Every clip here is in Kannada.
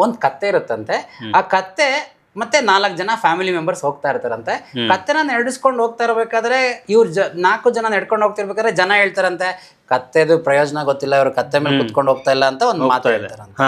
ಒಂದು ಕತ್ತೆ ಇರುತ್ತಂತೆ. ಆ ಕತ್ತೆ ಮತ್ತೆ 4 ಜನ ಫ್ಯಾಮಿಲಿ ಮೆಂಬರ್ಸ್ ಹೋಗ್ತಾ ಇರ್ತಾರಂತೆ. ಕತ್ತೆನ ನಡೆಸ್ಕೊಂಡು ಹೋಗ್ತಾ ಇರ್ಬೇಕಾದ್ರೆ ಇವ್ರು 4 ಜನ ನಡ್ಕೊಂಡು ಹೋಗ್ತಿರ್ಬೇಕಾದ್ರೆ ಜನ ಹೇಳ್ತಾರಂತೆ, ಕತ್ತೆದು ಪ್ರಯೋಜನ ಗೊತ್ತಿಲ್ಲ, ಇವ್ರು ಕತ್ತೆ ಮೇಲೆ ಕುತ್ಕೊಂಡು ಹೋಗ್ತಾ ಇಲ್ಲ ಅಂತ ಒಂದು ಮಾತು ಹೇಳ್ತಾರಂತೆ.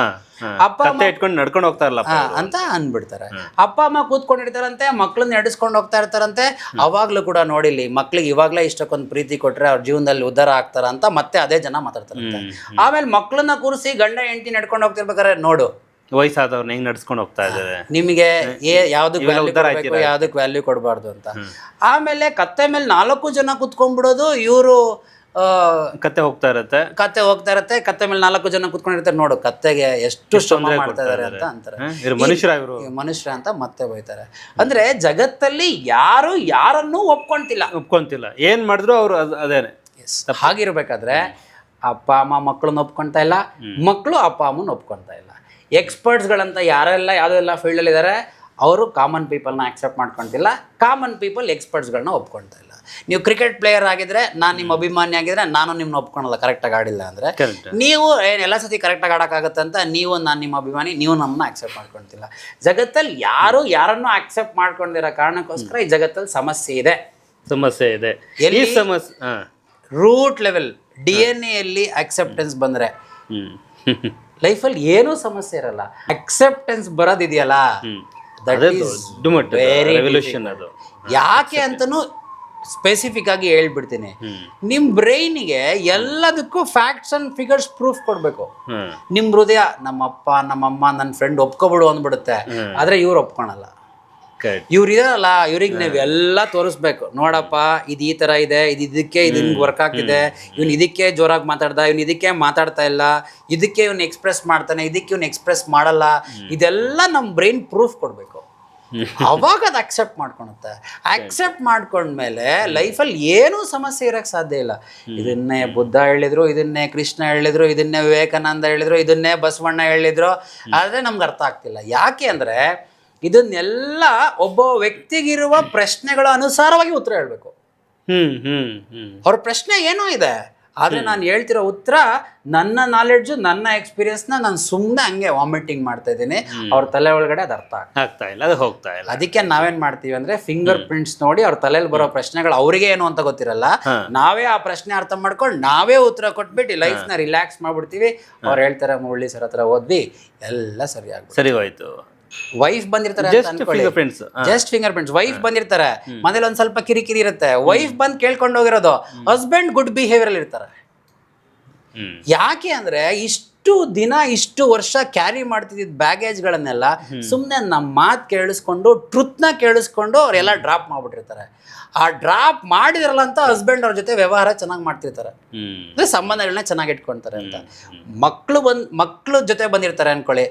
ಅಪ್ಪ ಅಮ್ಮ ಇಟ್ಕೊಂಡು ನಡ್ಕೊಂಡು ಹೋಗ್ತಾ ಇರಲ್ಲ ಅಂತ ಅನ್ಬಿಡ್ತಾರೆ. ಅಪ್ಪ ಅಮ್ಮ ಕೂತ್ಕೊಂಡಿರ್ತಾರಂತೆ, ಮಕ್ಳನ್ನ ನಡೆಸ್ಕೊಂಡು ಹೋಗ್ತಾ ಇರ್ತಾರಂತೆ. ಅವಾಗ್ಲೂ ಕೂಡ ನೋಡಿಲಿ, ಮಕ್ಳಿಗೆ ಇವಾಗ್ಲೇ ಇಷ್ಟಕ್ಕೊಂದು ಪ್ರೀತಿ ಕೊಟ್ರೆ ಅವ್ರ ಜೀವನದಲ್ಲಿ ಉದ್ಧಾರ ಆಗ್ತಾರ ಅಂತ ಮತ್ತೆ ಅದೇ ಜನ ಮಾತಾಡ್ತಾರಂತೆ. ಆಮೇಲೆ ಮಕ್ಳನ್ನ ಕೂರಿಸಿ ಗಂಡ ಹೆಂಡತಿ ನಡ್ಕೊಂಡು ಹೋಗ್ತಿರ್ಬೇಕಾದ್ರೆ ನೋಡು ವಯಸ್ಸಾದವ್ರನ್ನ ಹೆಂಗ್ ನಡ್ಸ್ಕೊಂಡು ಹೋಗ್ತಾ ಇದ್ದಾರೆ, ನಿಮಗೆ ಯಾವ್ದಕ್ ವ್ಯಾಲ್ಯೂ ಕೊಡಬಾರ್ದು ಅಂತ. ಆಮೇಲೆ ಕತ್ತೆ ಮೇಲೆ 4 ಜನ ಕುತ್ಕೊಂಡ್ಬಿಡೋದು, ಇವರು ಕತ್ತೆ ಹೋಗ್ತಾ ಇರತ್ತೆ, ಕತ್ತೆ ಮೇಲೆ 4 ಜನ ಕುತ್ಕೊಂಡಿರ್ತಾರೆ. ನೋಡು ಕತ್ತೆಗೆ ಎಷ್ಟು ಶ್ರಮ ಮಾಡ್ತಾ ಇದಾರೆ ಅಂತ ಅಂತಾರೆ. ಮನುಷ್ಯ ಅಂತ ಮತ್ತೆ ಬೈತಾರೆ. ಅಂದ್ರೆ ಜಗತ್ತಲ್ಲಿ ಯಾರು ಯಾರನ್ನೂ ಒಪ್ಕೊಂತಿಲ್ಲ, ಏನ್ ಮಾಡಿದ್ರು ಅವ್ರು ಅದೇನೆ. ಹಾಗಿರ್ಬೇಕಾದ್ರೆ ಅಪ್ಪ ಅಮ್ಮ ಮಕ್ಕಳನ್ನ ಒಪ್ಕೊಂತಾ ಇಲ್ಲ, ಮಕ್ಕಳು ಅಪ್ಪ ಅಮ್ಮನ ಒಪ್ಕೊಂತಾ ಇಲ್ಲ. ಎಕ್ಸ್ಪರ್ಟ್ಸ್ಗಳಂತ ಯಾರೆಲ್ಲ ಯಾವುದೆಲ್ಲ ಫೀಲ್ಡಲ್ಲಿ ಇದ್ದಾರೆ ಅವರು ಕಾಮನ್ ಪೀಪಲ್ನ ಆಕ್ಸೆಪ್ಟ್ ಮಾಡ್ಕೊತಿಲ್ಲ, ಕಾಮನ್ ಪೀಪಲ್ ಎಕ್ಸ್ಪರ್ಟ್ಸ್ಗಳನ್ನ ಒಪ್ಕೊಳ್ತಾ ಇಲ್ಲ. ನೀವು ಕ್ರಿಕೆಟ್ ಪ್ಲೇಯರ್ ಆಗಿದ್ರೆ, ನಾನು ನಿಮ್ಮ ಅಭಿಮಾನಿ ಆಗಿದ್ರೆ ನಾನು ನಿಮ್ಮನ್ನ ಒಪ್ಕೊಳಲ್ಲ ಕರೆಕ್ಟಾಗಿ ಆಡಿಲ್ಲ ಅಂದರೆ. ನೀವು ಎಲ್ಲ ಸತಿ ಕರೆಕ್ಟಾಗಿ ಆಡೋಕ್ಕಾಗತ್ತೆ ಅಂತ ನಾನು ನಿಮ್ಮ ಅಭಿಮಾನಿ, ನೀವು ನಮ್ಮನ್ನ ಆಕ್ಸೆಪ್ಟ್ ಮಾಡ್ಕೊಳ್ತಿಲ್ಲ. ಜಗತ್ತಲ್ಲಿ ಯಾರನ್ನೂ ಆಕ್ಸೆಪ್ಟ್ ಮಾಡ್ಕೊಂಡಿರೋ ಕಾರಣಕ್ಕೋಸ್ಕರ ಈ ಜಗತ್ತಲ್ಲಿ ಸಮಸ್ಯೆ ಇದೆ. ಎಲ್ಲಿ ರೂಟ್ ಲೆವೆಲ್ DNA ಯಲ್ಲಿ ಅಕ್ಸೆಪ್ಟೆನ್ಸ್ ಬಂದರೆ ಲೈಫಲ್ಲಿ ಏನೂ ಸಮಸ್ಯೆ ಇರಲ್ಲ. ಅಕ್ಸೆಪ್ಟೆನ್ಸ್ ಬರೋದಿದೆಯಲ್ಲ, ಯಾಕೆ ಅಂತನೂ ಸ್ಪೆಸಿಫಿಕ್ ಆಗಿ ಹೇಳ್ಬಿಡ್ತೀನಿ. ನಿಮ್ಮ ಬ್ರೈನಿಗೆ ಎಲ್ಲದಕ್ಕೂ ಫ್ಯಾಕ್ಟ್ಸ್ ಅಂಡ್ ಫಿಗರ್ಸ್ ಪ್ರೂಫ್ ಕೊಡಬೇಕು. ನಿಮ್ಮ ಹೃದಯ ನಮ್ಮಪ್ಪ ನಮ್ಮಮ್ಮ ನನ್ನ ಫ್ರೆಂಡ್ ಒಪ್ಕೊಬಿಡು ಅಂದ್ಬಿಡುತ್ತೆ, ಆದರೆ ಇವ್ರು ಒಪ್ಕೊಳಲ್ಲ. ಇವ್ರು ಇದಾರಲ್ಲ, ಇವ್ರಿಗೆ ನೀವು ಎಲ್ಲ ತೋರಿಸ್ಬೇಕು. ನೋಡಪ್ಪ ಇದು ಈ ಥರ ಇದೆ, ಇದಕ್ಕೆ ಹಿಂಗೆ ವರ್ಕ್ ಆಗ್ತಿದೆ, ಇವ್ನು ಇದಕ್ಕೆ ಜೋರಾಗಿ ಮಾತಾಡ್ದ, ಇವ್ನು ಇದಕ್ಕೆ ಮಾತಾಡ್ತಾ ಇಲ್ಲ, ಇದಕ್ಕೆ ಇವ್ನು ಎಕ್ಸ್ಪ್ರೆಸ್ ಮಾಡ್ತಾನೆ, ಇದಕ್ಕೆ ಇವ್ನು ಎಕ್ಸ್ಪ್ರೆಸ್ ಮಾಡಲ್ಲ. ಇದೆಲ್ಲ ನಮ್ಮ ಬ್ರೈನ್ ಪ್ರೂಫ್ ಕೊಡಬೇಕು. ಅವಾಗ ಅದು ಅಕ್ಸೆಪ್ಟ್ ಮಾಡ್ಕೊಳುತ್ತೆ. ಅಕ್ಸೆಪ್ಟ್ ಮಾಡ್ಕೊಂಡ್ಮೇಲೆ ಲೈಫಲ್ಲಿ ಏನೂ ಸಮಸ್ಯೆ ಇರೋಕ್ಕೆ ಸಾಧ್ಯ ಇಲ್ಲ. ಇದನ್ನೇ ಬುದ್ಧ ಹೇಳಿದ್ರು, ಇದನ್ನೇ ಕೃಷ್ಣ ಹೇಳಿದ್ರು, ಇದನ್ನೇ ವಿವೇಕಾನಂದ ಹೇಳಿದ್ರು, ಇದನ್ನೇ ಬಸವಣ್ಣ ಹೇಳಿದ್ರು, ಆದರೆ ನಮ್ಗೆ ಅರ್ಥ ಆಗ್ತಿಲ್ಲ. ಯಾಕೆ ಅಂದರೆ ಇದನ್ನೆಲ್ಲ ಒಬ್ಬ ವ್ಯಕ್ತಿಗಿರುವ ಪ್ರಶ್ನೆಗಳ ಅನುಸಾರವಾಗಿ ಉತ್ತರ ಹೇಳಬೇಕು. ಅವ್ರ ಪ್ರಶ್ನೆ ಏನೋ ಇದೆ, ಆದರೆ ನಾನು ಹೇಳ್ತಿರೋ ಉತ್ತರ ನನ್ನ ನಾಲೆಡ್ಜು, ನನ್ನ ಎಕ್ಸ್ಪೀರಿಯನ್ಸ್ನ ನಾನು ಸುಮ್ಮನೆ ಹಂಗೆ ವಾಮಿಟಿಂಗ್ ಮಾಡ್ತಾ ಇದ್ದೀನಿ. ಅವ್ರ ತಲೆ ಒಳಗಡೆ ಅದು ಅರ್ಥ ಆಗ್ತಾ ಇಲ್ಲ, ಅದು ಹೋಗ್ತಾ ಇಲ್ಲ. ಅದಕ್ಕೆ ನಾವೇನ್ ಮಾಡ್ತೀವಿ ಅಂದ್ರೆ ಫಿಂಗರ್ ಪ್ರಿಂಟ್ಸ್ ನೋಡಿ ಅವ್ರ ತಲೆಯಲ್ಲಿ ಬರೋ ಪ್ರಶ್ನೆಗಳು ಅವ್ರಿಗೆ ಏನು ಅಂತ ಗೊತ್ತಿರಲ್ಲ, ನಾವೇ ಆ ಪ್ರಶ್ನೆ ಅರ್ಥ ಮಾಡ್ಕೊಂಡು ನಾವೇ ಉತ್ತರ ಕೊಟ್ಬಿಟ್ಟು ಲೈಫ್ನ ರಿಲ್ಯಾಕ್ಸ್ ಮಾಡ್ಬಿಡ್ತೀವಿ. ಅವ್ರು ಹೇಳ್ತಾರೆ, ಮುರಳಿ ಸರ್ ಹತ್ರ ಓದ್ವಿ, ಎಲ್ಲ ಸರಿ ಹೋಯ್ತು. ವೈಫ್ ಬಂದಿರ್ತಾರೆ, ಜಸ್ಟ್ ಫಿಂಗರ್ ಪ್ರಿಂಟ್ಸ್. ವೈಫ್ ಬಂದಿರ್ತಾರೆ, ಮನೇಲಿ ಒಂದ್ ಸ್ವಲ್ಪ ಕಿರಿಕಿರಿ ಇರುತ್ತೆ, ವೈಫ್ ಬಂದು ಕೇಳ್ಕೊಂಡು ಹೋಗಿರೋದು, ಹಸ್ಬೆಂಡ್ ಗುಡ್ ಬಿಹೇವಿಯರ್ ಅಲ್ಲಿ ಇರ್ತಾರೆ. ಯಾಕೆ ಅಂದ್ರೆ ಇಷ್ಟು ದಿನ ಇಷ್ಟು ವರ್ಷ ಕ್ಯಾರಿ ಮಾಡ್ತಿದ್ದ ಬ್ಯಾಗೇಜ್ಗಳನ್ನೆಲ್ಲ ಸುಮ್ಮನೆ ನಮ್ಮ ಮಾತು ಕೇಳಿಸ್ಕೊಂಡು, ಟ್ರುತ್ನ ಕೇಳಿಸ್ಕೊಂಡು ಅವರೆಲ್ಲ ಡ್ರಾಪ್ ಮಾಡ್ಬಿಟ್ಟಿರ್ತಾರೆ. ಆ ಡ್ರಾಪ್ ಮಾಡಿದ್ರಲ್ಲ ಅಂತ ಹಸ್ಬೆಂಡ್ ಅವ್ರ ಜೊತೆ ವ್ಯವಹಾರ ಚೆನ್ನಾಗಿ ಮಾಡ್ತಿರ್ತಾರೆ, ಅಂದ್ರೆ ಸಂಬಂಧಗಳನ್ನ ಚೆನ್ನಾಗಿ ಇಟ್ಕೊಳ್ತಾರೆ ಅಂತ. ಮಕ್ಕಳು ಜೊತೆ ಬಂದಿರ್ತಾರೆ ಅನ್ಕೊಳ್ಳಿ,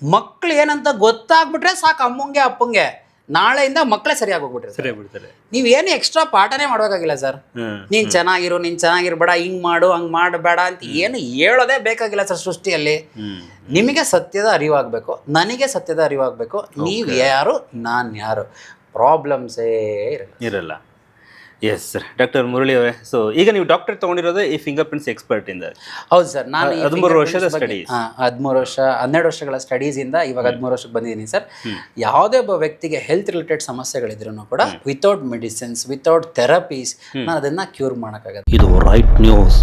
ಮಕ್ಳು ಏನಂತ ಗೊತ್ತಾಗ್ಬಿಟ್ರೆ ಸಾಕು ಅಮ್ಮಂಗೆ ಅಪ್ಪಂಗೆ, ನಾಳೆಯಿಂದ ಮಕ್ಕಳೇ ಸರಿಯಾಗಿ ಹೋಗ್ಬಿಟ್ರೆ ನೀವೇನು ಎಕ್ಸ್ಟ್ರಾ ಪಾಠನೇ ಮಾಡ್ಬೇಕಾಗಿಲ್ಲ. ಸರ್ ನೀನು ಚೆನ್ನಾಗಿರ್ಬೇಡ, ಹಿಂಗೆ ಮಾಡು ಹಂಗೆ ಮಾಡಬೇಡ ಅಂತ ಏನು ಹೇಳೋದೇ ಬೇಕಾಗಿಲ್ಲ ಸರ್. ಸೃಷ್ಟಿಯಲ್ಲಿ ನಿಮಗೆ ಸತ್ಯದ ಅರಿವಾಗಬೇಕು, ನನಗೆ ಸತ್ಯದ ಅರಿವಾಗಬೇಕು. ನೀವು ಯಾರು, ನಾನು ಯಾರು, ಪ್ರಾಬ್ಲಮ್ಸೇ ಇರಲ್ಲ. ಎಸ್ ಸರ್, ಡಾಕ್ಟರ್ ಮುರಳಿ ಅವರೇ, ಸೊ ಈಗ ನೀವು ಡಾಕ್ಟರ್ ತೊಗೊಂಡಿರೋದು ಈ ಫಿಂಗರ್ ಪ್ರಿಂಟ್ಸ್ ಎಕ್ಸ್ಪರ್ಟ್ ಇಂದ? ಹೌದು ಸರ್, ನಾನು 13 ವರ್ಷದ ಸ್ಟಡೀಸ್, 12 ವರ್ಷಗಳ ಸ್ಟಡೀಸಿಂದ ಇವಾಗ 13 ವರ್ಷಕ್ಕೆ ಬಂದಿದ್ದೀನಿ ಸರ್. ಯಾವುದೇ ಒಬ್ಬ ವ್ಯಕ್ತಿಗೆ ಹೆಲ್ತ್ ರಿಲೇಟೆಡ್ ಸಮಸ್ಯೆಗಳಿದ್ರೂ ಕೂಡ ವಿತೌಟ್ ಮೆಡಿಸಿನ್ಸ್, ವಿತೌಟ್ ಥೆರಪೀಸ್ ನಾನು ಅದನ್ನು ಕ್ಯೂರ್ ಮಾಡೋಕ್ಕಾಗತ್ತೆ. ಇದು ರೈಟ್ ನ್ಯೂಸ್.